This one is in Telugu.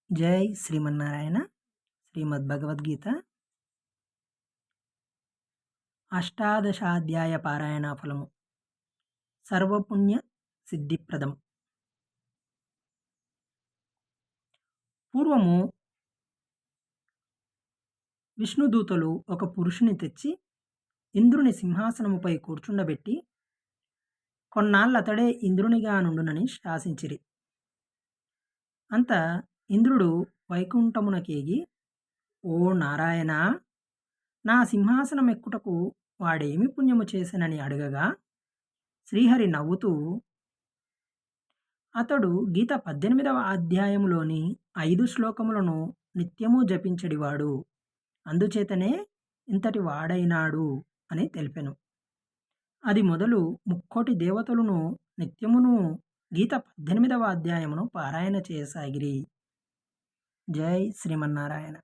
జై శ్రీమన్నారాయణ. శ్రీమద్భగవద్గీత అష్టాదశాధ్యాయ పారాయణ ఫలము సర్వపుణ్య సిద్ధిప్రదం. పూర్వము విష్ణుదూతలు ఒక పురుషుని తెచ్చి ఇంద్రుని సింహాసనముపై కూర్చుండబెట్టి కొన్నాళ్ళతడే ఇంద్రునిగా నుండునని శాసించిరి. అంత ఇంద్రుడు వైకుంఠమునకేగి, ఓ నారాయణ, నా సింహాసనం ఎక్కుటకు వాడేమి పుణ్యము చేసెనని అడగగా శ్రీహరి నవ్వుతూ, అతడు గీత 18వ అధ్యాయములోని 5 శ్లోకములను నిత్యము జపించడివాడు, అందుచేతనే ఇంతటి వాడైనాడు అని తెలిపెను. అది మొదలు ముక్కోటి దేవతలను నిత్యమును గీత 18వ అధ్యాయమును పారాయణ చేయసాగిరి. జై శ్రీమన్నారాయణ.